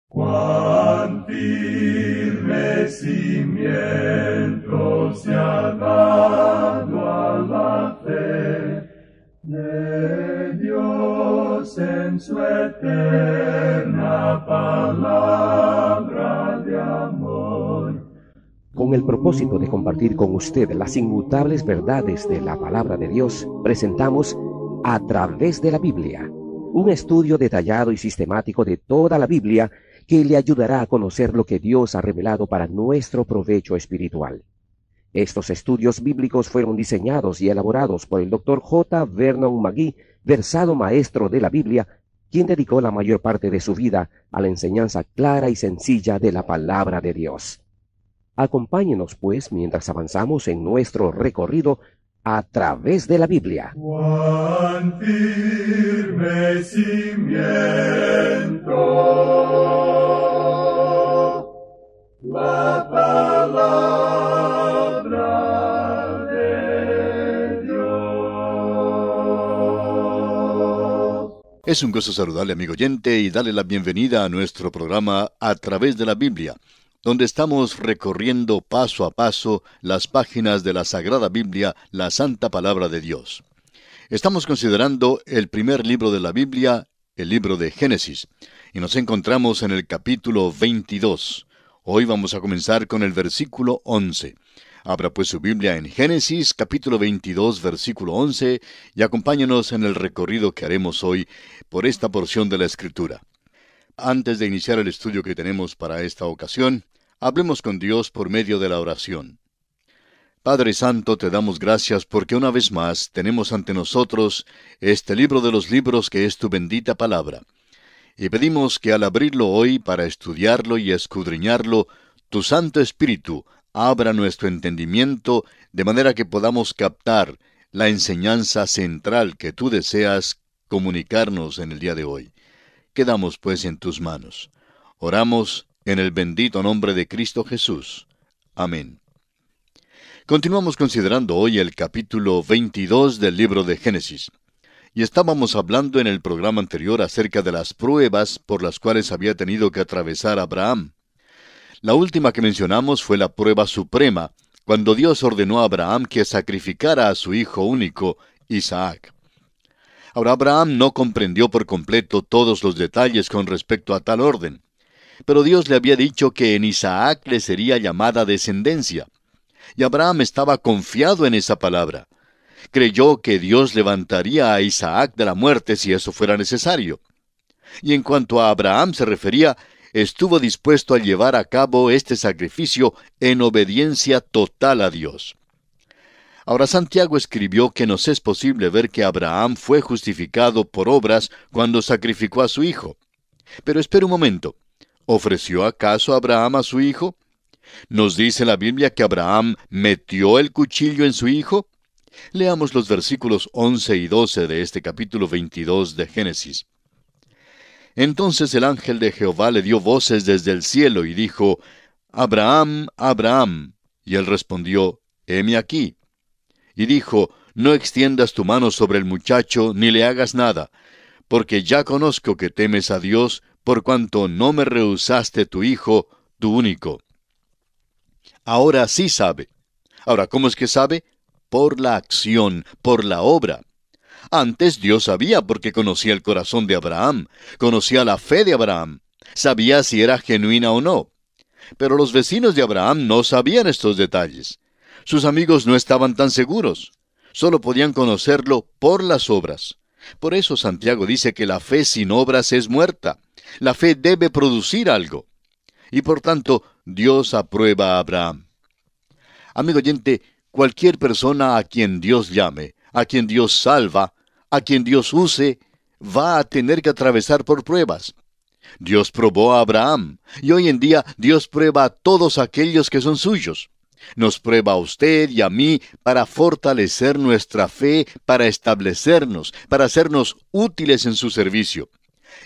Cuán firme cimiento se ha dado a la fe de Dios en su eterna palabra de amor. Con el propósito de compartir con usted las inmutables verdades de la palabra de Dios, presentamos A Través de la Biblia, un estudio detallado y sistemático de toda la Biblia que le ayudará a conocer lo que Dios ha revelado para nuestro provecho espiritual. Estos estudios bíblicos fueron diseñados y elaborados por el Dr. J. Vernon McGee, versado maestro de la Biblia, quien dedicó la mayor parte de su vida a la enseñanza clara y sencilla de la palabra de Dios. Acompáñenos, pues, mientras avanzamos en nuestro recorrido a través de la Biblia. Cuán firme cimiento la palabra de Dios. Es un gusto saludarle, amigo oyente, y darle la bienvenida a nuestro programa A Través de la Biblia, donde estamos recorriendo paso a paso las páginas de la Sagrada Biblia, la Santa Palabra de Dios. Estamos considerando el primer libro de la Biblia, el libro de Génesis, y nos encontramos en el capítulo 22. Hoy vamos a comenzar con el versículo 11. Abra pues su Biblia en Génesis, capítulo 22, versículo 11, y acompáñenos en el recorrido que haremos hoy por esta porción de la Escritura. Antes de iniciar el estudio que tenemos para esta ocasión, hablemos con Dios por medio de la oración. Padre Santo, te damos gracias porque una vez más tenemos ante nosotros este libro de los libros que es tu bendita palabra. Y pedimos que al abrirlo hoy para estudiarlo y escudriñarlo, tu Santo Espíritu abra nuestro entendimiento de manera que podamos captar la enseñanza central que tú deseas comunicarnos en el día de hoy. Quedamos pues en tus manos. Oramos en el bendito nombre de Cristo Jesús. Amén. Continuamos considerando hoy el capítulo 22 del libro de Génesis. Y estábamos hablando en el programa anterior acerca de las pruebas por las cuales había tenido que atravesar Abraham. La última que mencionamos fue la prueba suprema, cuando Dios ordenó a Abraham que sacrificara a su hijo único, Isaac. Ahora Abraham no comprendió por completo todos los detalles con respecto a tal orden, pero Dios le había dicho que en Isaac le sería llamada descendencia, y Abraham estaba confiado en esa palabra. Creyó que Dios levantaría a Isaac de la muerte si eso fuera necesario. Y en cuanto a Abraham se refería, estuvo dispuesto a llevar a cabo este sacrificio en obediencia total a Dios. Ahora Santiago escribió que nos es posible ver que Abraham fue justificado por obras cuando sacrificó a su hijo. Pero espera un momento, ¿ofreció acaso Abraham a su hijo? ¿Nos dice la Biblia que Abraham metió el cuchillo en su hijo? Leamos los versículos 11 y 12 de este capítulo 22 de Génesis. Entonces el ángel de Jehová le dio voces desde el cielo y dijo, Abraham, Abraham. Y él respondió, heme aquí. Y dijo, no extiendas tu mano sobre el muchacho, ni le hagas nada, porque ya conozco que temes a Dios, por cuanto no me rehusaste tu hijo, tu único. Ahora sí sabe. Ahora, ¿cómo es que sabe? Por la acción, por la obra. Antes Dios sabía porque conocía el corazón de Abraham, conocía la fe de Abraham, sabía si era genuina o no. Pero los vecinos de Abraham no sabían estos detalles. Sus amigos no estaban tan seguros. Solo podían conocerlo por las obras. Por eso Santiago dice que la fe sin obras es muerta. La fe debe producir algo. Y por tanto, Dios aprueba a Abraham. Amigo oyente, cualquier persona a quien Dios llame, a quien Dios salva, a quien Dios use, va a tener que atravesar por pruebas. Dios probó a Abraham, y hoy en día Dios prueba a todos aquellos que son suyos. Nos prueba a usted y a mí para fortalecer nuestra fe, para establecernos, para hacernos útiles en su servicio.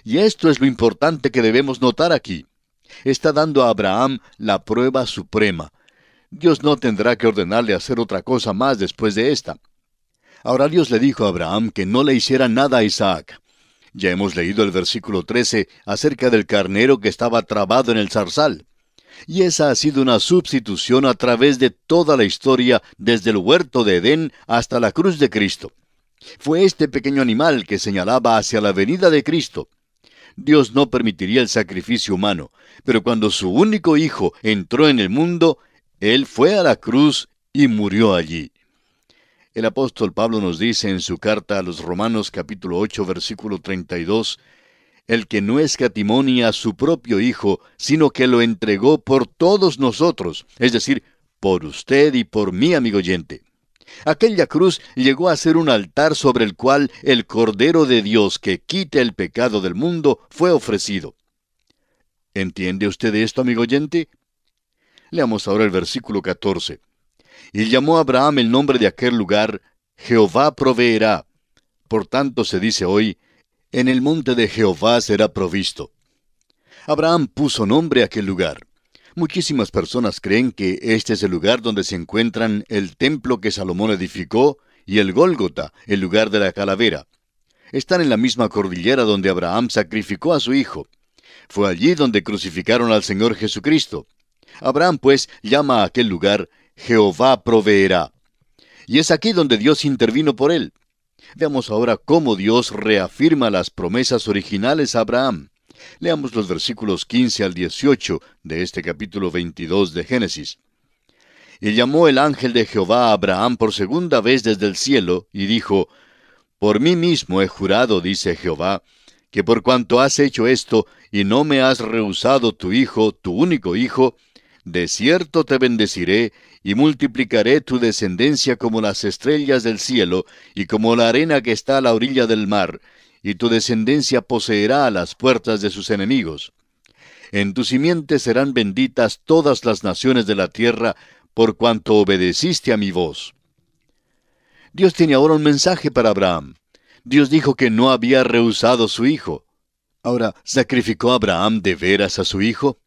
Y esto es lo importante que debemos notar aquí. Está dando a Abraham la prueba suprema. Dios no tendrá que ordenarle hacer otra cosa más después de esta. Ahora Dios le dijo a Abraham que no le hiciera nada a Isaac. Ya hemos leído el versículo 13 acerca del carnero que estaba trabado en el zarzal. Y esa ha sido una substitución a través de toda la historia, desde el huerto de Edén hasta la cruz de Cristo. Fue este pequeño animal que señalaba hacia la venida de Cristo. Dios no permitiría el sacrificio humano, pero cuando su único hijo entró en el mundo, Él fue a la cruz y murió allí. El apóstol Pablo nos dice en su carta a los Romanos capítulo 8 versículo 32, el que no escatimó ni a su propio Hijo, sino que lo entregó por todos nosotros, es decir, por usted y por mí, amigo oyente. Aquella cruz llegó a ser un altar sobre el cual el Cordero de Dios que quita el pecado del mundo fue ofrecido. ¿Entiende usted esto, amigo oyente? Leamos ahora el versículo 14. Y llamó a Abraham el nombre de aquel lugar, Jehová proveerá. Por tanto se dice hoy, en el monte de Jehová será provisto. Abraham puso nombre a aquel lugar. Muchísimas personas creen que este es el lugar donde se encuentran el templo que Salomón edificó y el Gólgota, el lugar de la calavera. Están en la misma cordillera donde Abraham sacrificó a su hijo. Fue allí donde crucificaron al Señor Jesucristo. Abraham, pues, llama a aquel lugar Jehová proveerá. Y es aquí donde Dios intervino por él. Veamos ahora cómo Dios reafirma las promesas originales a Abraham. Leamos los versículos 15 al 18 de este capítulo 22 de Génesis. Y llamó el ángel de Jehová a Abraham por segunda vez desde el cielo, y dijo, por mí mismo he jurado, dice Jehová, que por cuanto has hecho esto, y no me has rehusado tu hijo, tu único hijo, de cierto te bendeciré, y multiplicaré tu descendencia como las estrellas del cielo, y como la arena que está a la orilla del mar, y tu descendencia poseerá las puertas de sus enemigos. En tu simiente serán benditas todas las naciones de la tierra, por cuanto obedeciste a mi voz. Dios tiene ahora un mensaje para Abraham. Dios dijo que no había rehusado su hijo. Ahora, ¿sacrificó Abraham de veras a su hijo?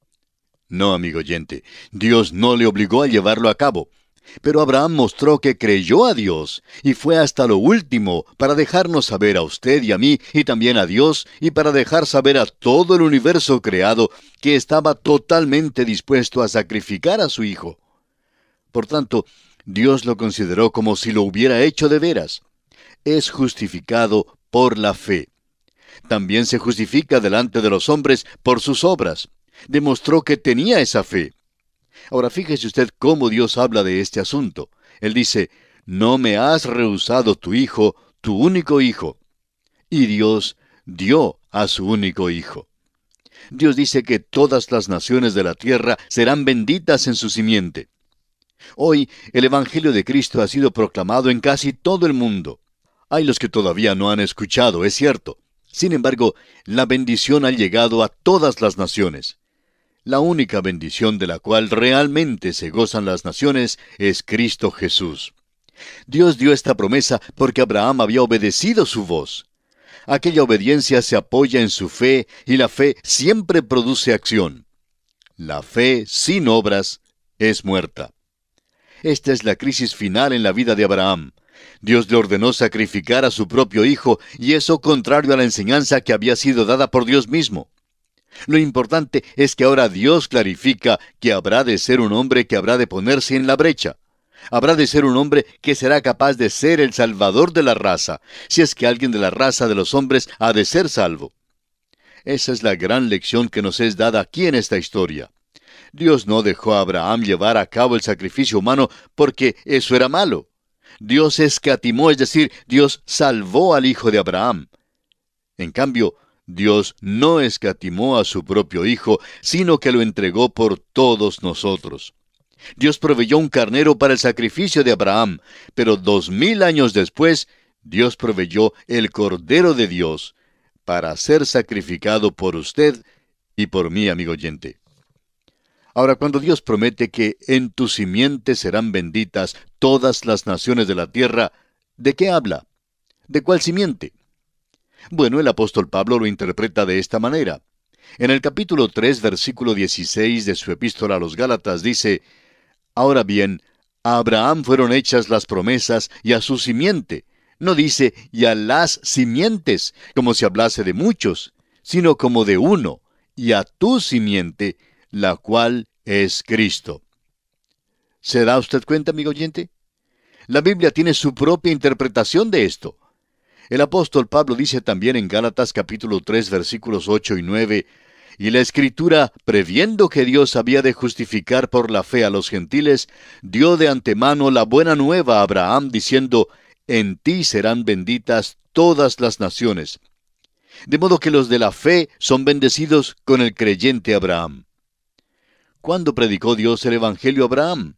No, amigo oyente, Dios no le obligó a llevarlo a cabo. Pero Abraham mostró que creyó a Dios, y fue hasta lo último para dejarnos saber a usted y a mí, y también a Dios, y para dejar saber a todo el universo creado, que estaba totalmente dispuesto a sacrificar a su hijo. Por tanto, Dios lo consideró como si lo hubiera hecho de veras. Es justificado por la fe. También se justifica delante de los hombres por sus obras. Demostró que tenía esa fe. Ahora fíjese usted cómo Dios habla de este asunto. Él dice, no me has rehusado tu hijo, tu único hijo. Y Dios dio a su único hijo. Dios dice que todas las naciones de la tierra serán benditas en su simiente. Hoy el Evangelio de Cristo ha sido proclamado en casi todo el mundo. Hay los que todavía no han escuchado, es cierto. Sin embargo, la bendición ha llegado a todas las naciones. La única bendición de la cual realmente se gozan las naciones es Cristo Jesús. Dios dio esta promesa porque Abraham había obedecido su voz. Aquella obediencia se apoya en su fe y la fe siempre produce acción. La fe sin obras es muerta. Esta es la crisis final en la vida de Abraham. Dios le ordenó sacrificar a su propio hijo y eso contrario a la enseñanza que había sido dada por Dios mismo. Lo importante es que ahora Dios clarifica que habrá de ser un hombre que habrá de ponerse en la brecha. Habrá de ser un hombre que será capaz de ser el salvador de la raza, si es que alguien de la raza de los hombres ha de ser salvo. Esa es la gran lección que nos es dada aquí en esta historia. Dios no dejó a Abraham llevar a cabo el sacrificio humano porque eso era malo. Dios escatimó, es decir, Dios salvó al hijo de Abraham. En cambio, Dios no escatimó a su propio hijo, sino que lo entregó por todos nosotros. Dios proveyó un carnero para el sacrificio de Abraham, pero 2000 años después, Dios proveyó el Cordero de Dios para ser sacrificado por usted y por mí, amigo oyente. Ahora, cuando Dios promete que en tu simiente serán benditas todas las naciones de la tierra, ¿de qué habla? ¿De cuál simiente? Bueno, el apóstol Pablo lo interpreta de esta manera. En el capítulo 3, versículo 16 de su epístola a los Gálatas dice, ahora bien, a Abraham fueron hechas las promesas y a su simiente, No dice, y a las simientes, como si hablase de muchos, sino como de uno, y a tu simiente, la cual es Cristo. ¿Se da usted cuenta, amigo oyente? La Biblia tiene su propia interpretación de esto. El apóstol Pablo dice también en Gálatas capítulo 3 versículos 8 y 9, y la Escritura, previendo que Dios había de justificar por la fe a los gentiles, dio de antemano la buena nueva a Abraham, diciendo, en ti serán benditas todas las naciones. De modo que los de la fe son bendecidos con el creyente Abraham. ¿Cuándo predicó Dios el Evangelio a Abraham?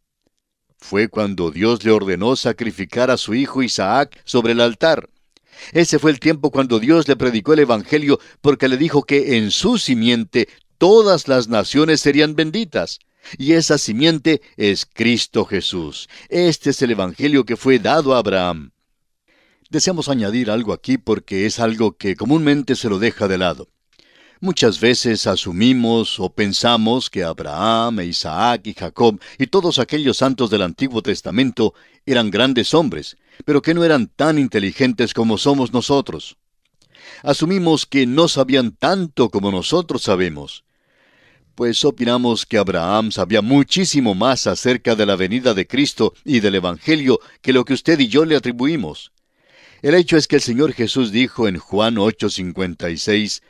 Fue cuando Dios le ordenó sacrificar a su hijo Isaac sobre el altar. Ese fue el tiempo cuando Dios le predicó el Evangelio, porque le dijo que en su simiente todas las naciones serían benditas. Y esa simiente es Cristo Jesús. Este es el Evangelio que fue dado a Abraham. Deseamos añadir algo aquí porque es algo que comúnmente se lo deja de lado. Muchas veces asumimos o pensamos que Abraham, Isaac y Jacob y todos aquellos santos del Antiguo Testamento eran grandes hombres, pero que no eran tan inteligentes como somos nosotros. Asumimos que no sabían tanto como nosotros sabemos. Pues opinamos que Abraham sabía muchísimo más acerca de la venida de Cristo y del Evangelio que lo que usted y yo le atribuimos. El hecho es que el Señor Jesús dijo en Juan 8:56,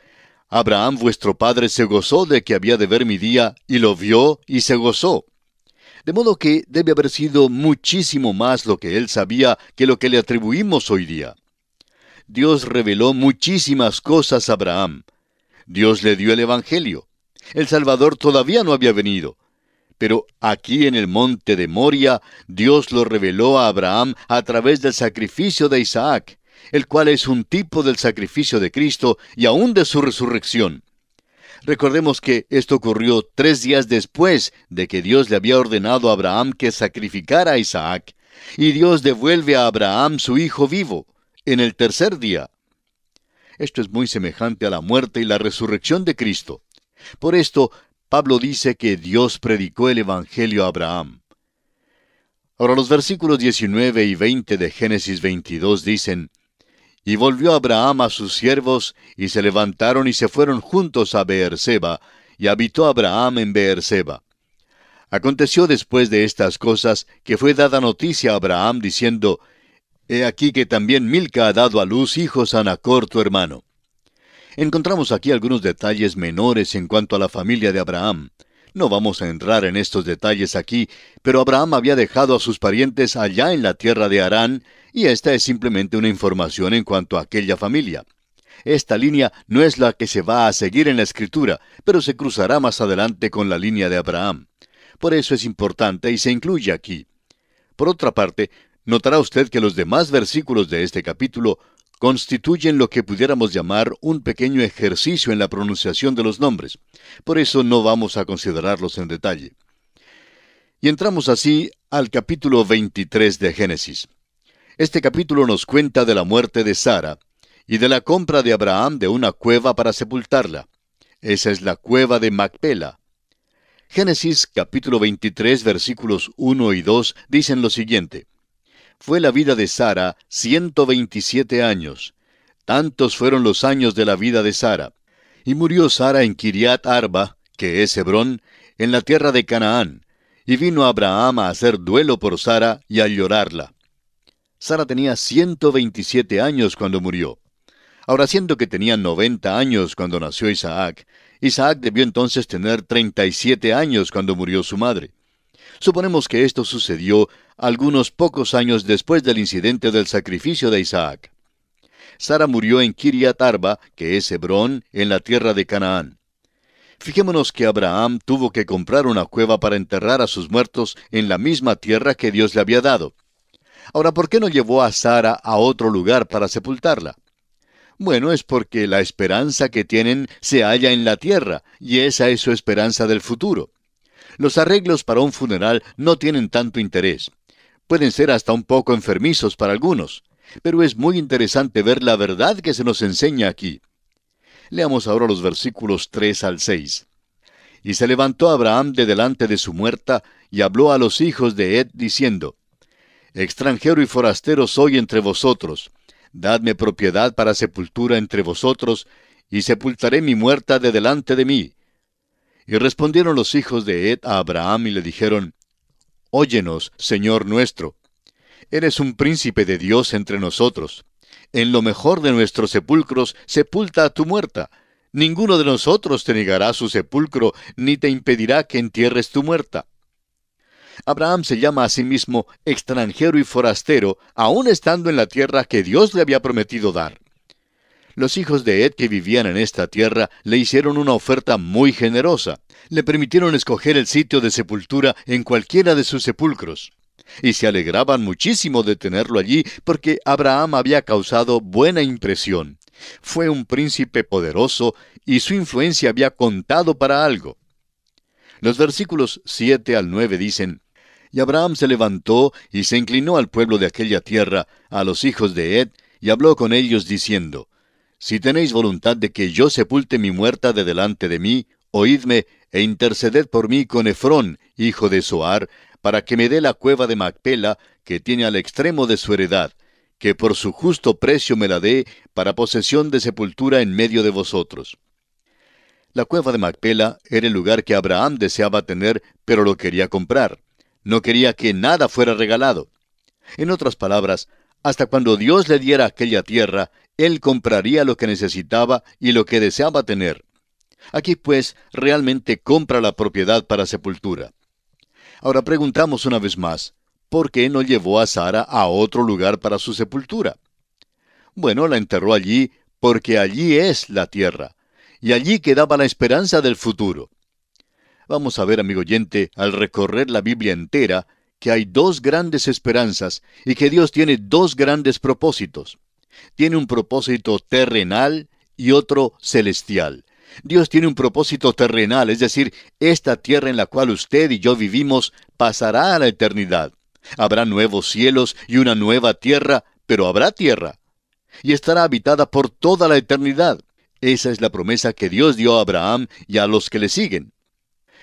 Abraham vuestro padre se gozó de que había de ver mi día, y lo vio y se gozó. De modo que debe haber sido muchísimo más lo que él sabía que lo que le atribuimos hoy día. Dios reveló muchísimas cosas a Abraham. Dios le dio el Evangelio. El Salvador todavía no había venido. Pero aquí en el monte de Moria, Dios lo reveló a Abraham a través del sacrificio de Isaac, el cual es un tipo del sacrificio de Cristo y aún de su resurrección. Recordemos que esto ocurrió 3 días después de que Dios le había ordenado a Abraham que sacrificara a Isaac, y Dios devuelve a Abraham su hijo vivo, en el 3er día. Esto es muy semejante a la muerte y la resurrección de Cristo. Por esto, Pablo dice que Dios predicó el Evangelio a Abraham. Ahora los versículos 19 y 20 de Génesis 22 dicen, y volvió Abraham a sus siervos, y se levantaron y se fueron juntos a Beerseba, y habitó Abraham en Beerseba. Aconteció después de estas cosas, que fue dada noticia a Abraham, diciendo, he aquí que también Milca ha dado a luz hijos a Nachor tu hermano. Encontramos aquí algunos detalles menores en cuanto a la familia de Abraham. No vamos a entrar en estos detalles aquí, pero Abraham había dejado a sus parientes allá en la tierra de Harán, y esta es simplemente una información en cuanto a aquella familia. Esta línea no es la que se va a seguir en la Escritura, pero se cruzará más adelante con la línea de Abraham. Por eso es importante y se incluye aquí. Por otra parte, notará usted que los demás versículos de este capítulo constituyen lo que pudiéramos llamar un pequeño ejercicio en la pronunciación de los nombres. Por eso no vamos a considerarlos en detalle. Y entramos así al capítulo 23 de Génesis. Este capítulo nos cuenta de la muerte de Sara y de la compra de Abraham de una cueva para sepultarla. Esa es la cueva de Macpela. Génesis capítulo 23 versículos 1 y 2 dicen lo siguiente. Fue la vida de Sara 127 años. Tantos fueron los años de la vida de Sara. Y murió Sara en Kiriat Arba, que es Hebrón, en la tierra de Canaán. Y vino Abraham a hacer duelo por Sara y a llorarla. Sara tenía 127 años cuando murió. Ahora, siendo que tenía 90 años cuando nació Isaac, Isaac debió entonces tener 37 años cuando murió su madre. Suponemos que esto sucedió algunos pocos años después del incidente del sacrificio de Isaac. Sara murió en Kiriat Arba, que es Hebrón, en la tierra de Canaán. Fijémonos que Abraham tuvo que comprar una cueva para enterrar a sus muertos en la misma tierra que Dios le había dado. Ahora, ¿por qué no llevó a Sara a otro lugar para sepultarla? Bueno, es porque la esperanza que tienen se halla en la tierra, y esa es su esperanza del futuro. Los arreglos para un funeral no tienen tanto interés. Pueden ser hasta un poco enfermizos para algunos, pero es muy interesante ver la verdad que se nos enseña aquí. Leamos ahora los versículos 3 al 6. Y se levantó Abraham de delante de su muerta, y habló a los hijos de Het, diciendo, extranjero y forastero soy entre vosotros, dadme propiedad para sepultura entre vosotros, y sepultaré mi muerta de delante de mí. Y respondieron los hijos de Ed a Abraham y le dijeron, Óyenos, Señor nuestro. Eres un príncipe de Dios entre nosotros. En lo mejor de nuestros sepulcros sepulta a tu muerta. Ninguno de nosotros te negará su sepulcro, ni te impedirá que entierres tu muerta. Abraham se llama a sí mismo extranjero y forastero, aun estando en la tierra que Dios le había prometido dar. Los hijos de Ed que vivían en esta tierra le hicieron una oferta muy generosa. Le permitieron escoger el sitio de sepultura en cualquiera de sus sepulcros. Y se alegraban muchísimo de tenerlo allí porque Abraham había causado buena impresión. Fue un príncipe poderoso y su influencia había contado para algo. Los versículos 7 al 9 dicen, Y Abraham se levantó y se inclinó al pueblo de aquella tierra, a los hijos de Ed, y habló con ellos diciendo, Si tenéis voluntad de que yo sepulte mi muerta de delante de mí, oídme e interceded por mí con Efrón, hijo de Zoar, para que me dé la cueva de Macpela, que tiene al extremo de su heredad, que por su justo precio me la dé, para posesión de sepultura en medio de vosotros. La cueva de Macpela era el lugar que Abraham deseaba tener, pero lo quería comprar. No quería que nada fuera regalado. En otras palabras, hasta cuando Dios le diera aquella tierra, él compraría lo que necesitaba y lo que deseaba tener. Aquí, pues, realmente compra la propiedad para sepultura. Ahora preguntamos una vez más, ¿por qué no llevó a Sara a otro lugar para su sepultura? Bueno, la enterró allí porque allí es la tierra, y allí quedaba la esperanza del futuro. Vamos a ver, amigo oyente, al recorrer la Biblia entera, que hay dos grandes esperanzas y que Dios tiene dos grandes propósitos. Tiene un propósito terrenal y otro celestial. Dios tiene un propósito terrenal, es decir, esta tierra en la cual usted y yo vivimos pasará a la eternidad. Habrá nuevos cielos y una nueva tierra, pero habrá tierra. Y estará habitada por toda la eternidad. Esa es la promesa que Dios dio a Abraham y a los que le siguen.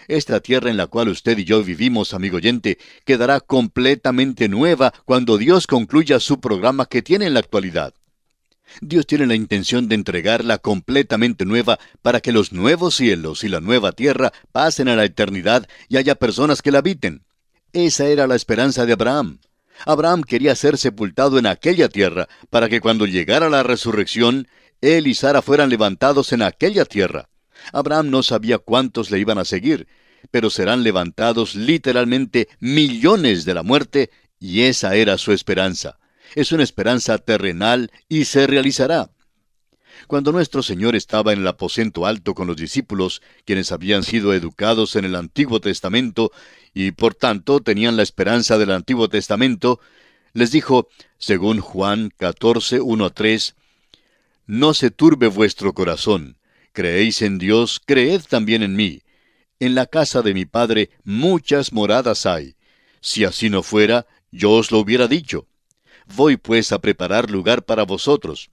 Esta tierra en la cual usted y yo vivimos, amigo oyente, quedará completamente nueva cuando Dios concluya su programa que tiene en la actualidad. Dios tiene la intención de entregarla completamente nueva para que los nuevos cielos y la nueva tierra pasen a la eternidad y haya personas que la habiten. Esa era la esperanza de Abraham. Abraham quería ser sepultado en aquella tierra para que cuando llegara la resurrección, él y Sara fueran levantados en aquella tierra. Abraham no sabía cuántos le iban a seguir, pero serán levantados literalmente millones de la muerte, y esa era su esperanza. Es una esperanza terrenal y se realizará. Cuando nuestro Señor estaba en el aposento alto con los discípulos, quienes habían sido educados en el Antiguo Testamento, y por tanto tenían la esperanza del Antiguo Testamento, les dijo, según Juan 14, 1-3, No se turbe vuestro corazón. Creéis en Dios, creed también en mí. En la casa de mi Padre muchas moradas hay. Si así no fuera, yo os lo hubiera dicho. Voy pues a preparar lugar para vosotros.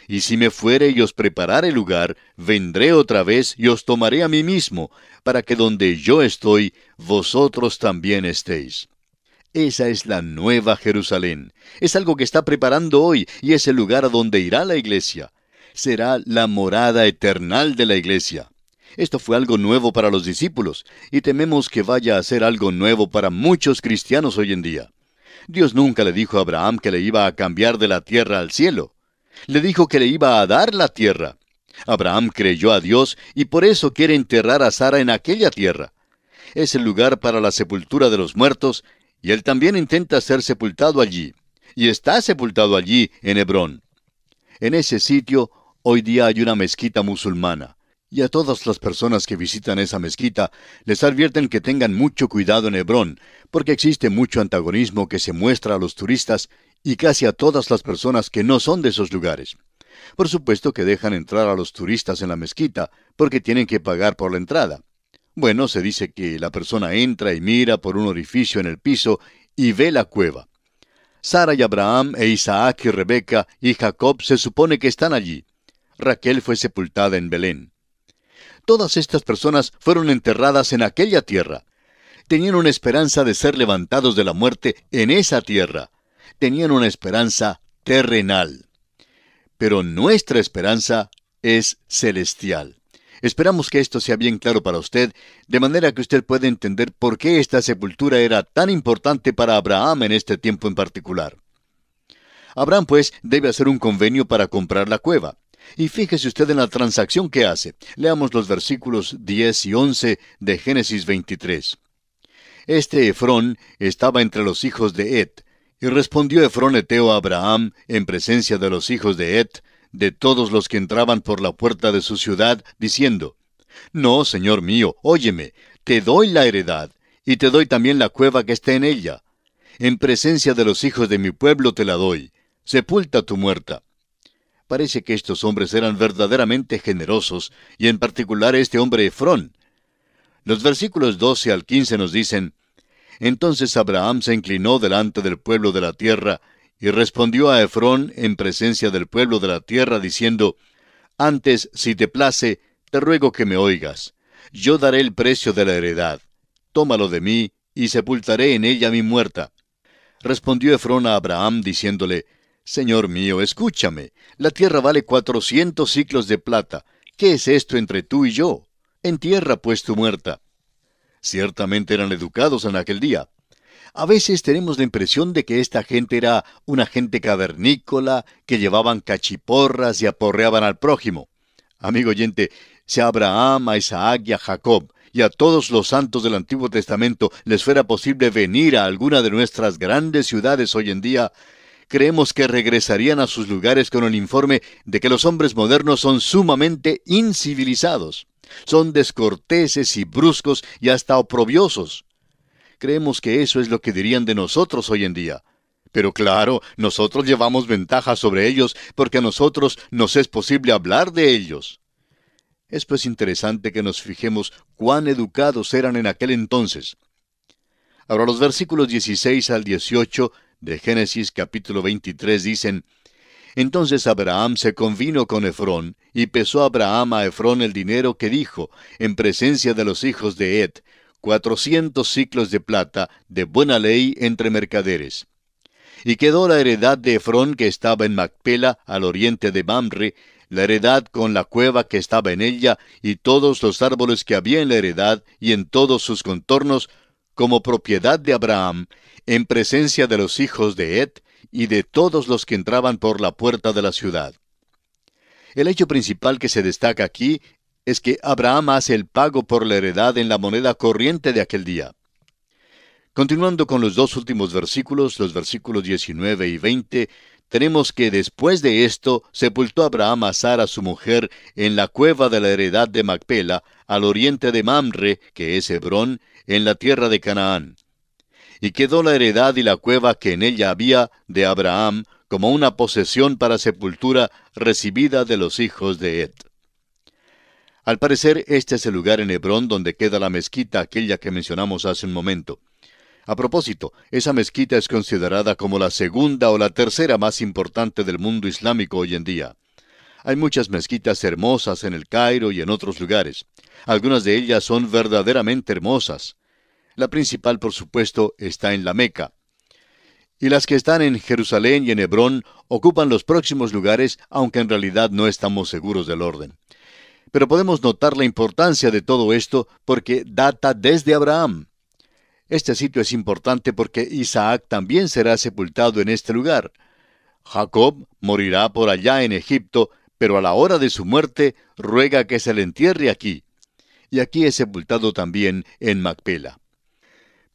Y si me fuere y os preparare lugar, vendré otra vez y os tomaré a mí mismo, para que donde yo estoy, vosotros también estéis. Esa es la nueva Jerusalén. Es algo que está preparando hoy y es el lugar a donde irá la iglesia. Será la morada eternal de la iglesia. Esto fue algo nuevo para los discípulos, y tememos que vaya a ser algo nuevo para muchos cristianos hoy en día. Dios nunca le dijo a Abraham que le iba a cambiar de la tierra al cielo. Le dijo que le iba a dar la tierra. Abraham creyó a Dios y por eso quiere enterrar a Sara en aquella tierra. Es el lugar para la sepultura de los muertos, y él también intenta ser sepultado allí. Y está sepultado allí, en Hebrón. En ese sitio, hoy día hay una mezquita musulmana. Y a todas las personas que visitan esa mezquita, les advierten que tengan mucho cuidado en Hebrón, porque existe mucho antagonismo que se muestra a los turistas y casi a todas las personas que no son de esos lugares. Por supuesto que dejan entrar a los turistas en la mezquita, porque tienen que pagar por la entrada. Bueno, se dice que la persona entra y mira por un orificio en el piso y ve la cueva. Sara y Abraham e Isaac y Rebeca y Jacob se supone que están allí. Raquel fue sepultada en Belén. Todas estas personas fueron enterradas en aquella tierra. Tenían una esperanza de ser levantados de la muerte en esa tierra. Tenían una esperanza terrenal. pero nuestra esperanza es celestial. Esperamos que esto sea bien claro para usted, de manera que usted pueda entender por qué esta sepultura era tan importante para Abraham en este tiempo en particular. Abraham, pues, debe hacer un convenio para comprar la cueva. Y fíjese usted en la transacción que hace. Leamos los versículos 10 y 11 de Génesis 23. Este Efrón estaba entre los hijos de Het, y respondió Efrón heteo a Abraham en presencia de los hijos de Het, de todos los que entraban por la puerta de su ciudad, diciendo: No, señor mío, óyeme, te doy la heredad, y te doy también la cueva que está en ella. En presencia de los hijos de mi pueblo te la doy. Sepulta tu muerta. Parece que estos hombres eran verdaderamente generosos, y en particular este hombre Efrón. Los versículos 12 al 15 nos dicen: Entonces Abraham se inclinó delante del pueblo de la tierra, y respondió a Efrón en presencia del pueblo de la tierra, diciendo: Antes, si te place, te ruego que me oigas. Yo daré el precio de la heredad. Tómalo de mí, y sepultaré en ella mi muerta. Respondió Efrón a Abraham, diciéndole: Señor mío, escúchame. La tierra vale 400 siclos de plata. ¿Qué es esto entre tú y yo? Entierra pues tu muerta. Ciertamente eran educados en aquel día. A veces tenemos la impresión de que esta gente era una gente cavernícola, que llevaban cachiporras y aporreaban al prójimo. Amigo oyente, si a Abraham, a Isaac y a Jacob, y a todos los santos del Antiguo Testamento les fuera posible venir a alguna de nuestras grandes ciudades hoy en día, creemos que regresarían a sus lugares con el informe de que los hombres modernos son sumamente incivilizados. Son descorteses y bruscos y hasta oprobiosos. Creemos que eso es lo que dirían de nosotros hoy en día. Pero claro, nosotros llevamos ventaja sobre ellos porque a nosotros nos es posible hablar de ellos. Es pues interesante que nos fijemos cuán educados eran en aquel entonces. Ahora los versículos 16 al 18 de Génesis capítulo 23 dicen: Entonces Abraham se convino con Efrón, y pesó Abraham a Efrón el dinero que dijo, en presencia de los hijos de Het, 400 siclos de plata, de buena ley entre mercaderes. Y quedó la heredad de Efrón que estaba en Macpela, al oriente de Mamre, la heredad con la cueva que estaba en ella, y todos los árboles que había en la heredad, y en todos sus contornos, como propiedad de Abraham, en presencia de los hijos de Het, y de todos los que entraban por la puerta de la ciudad. El hecho principal que se destaca aquí es que Abraham hace el pago por la heredad en la moneda corriente de aquel día. Continuando con los dos últimos versículos, los versículos 19 y 20, tenemos que después de esto sepultó Abraham a Sara su mujer en la cueva de la heredad de Macpela, al oriente de Mamre, que es Hebrón, en la tierra de Canaán. Y quedó la heredad y la cueva que en ella había de Abraham como una posesión para sepultura recibida de los hijos de Het. Al parecer, este es el lugar en Hebrón donde queda la mezquita aquella que mencionamos hace un momento. A propósito, esa mezquita es considerada como la segunda o la tercera más importante del mundo islámico hoy en día. Hay muchas mezquitas hermosas en el Cairo y en otros lugares. Algunas de ellas son verdaderamente hermosas. La principal, por supuesto, está en la Meca. Y las que están en Jerusalén y en Hebrón ocupan los próximos lugares, aunque en realidad no estamos seguros del orden. Pero podemos notar la importancia de todo esto porque data desde Abraham. Este sitio es importante porque Isaac también será sepultado en este lugar. Jacob morirá por allá en Egipto, pero a la hora de su muerte ruega que se le entierre aquí. Y aquí es sepultado también en Macpela.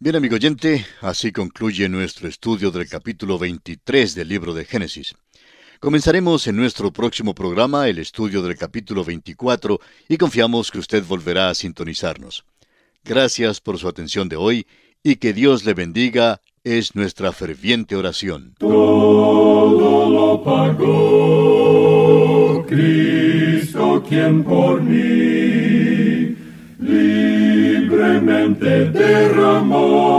Bien, amigo oyente, así concluye nuestro estudio del capítulo 23 del libro de Génesis. Comenzaremos en nuestro próximo programa el estudio del capítulo 24 y confiamos que usted volverá a sintonizarnos. Gracias por su atención de hoy y que Dios le bendiga es nuestra ferviente oración. Todo lo pagó Cristo, quien por mí libremente derramó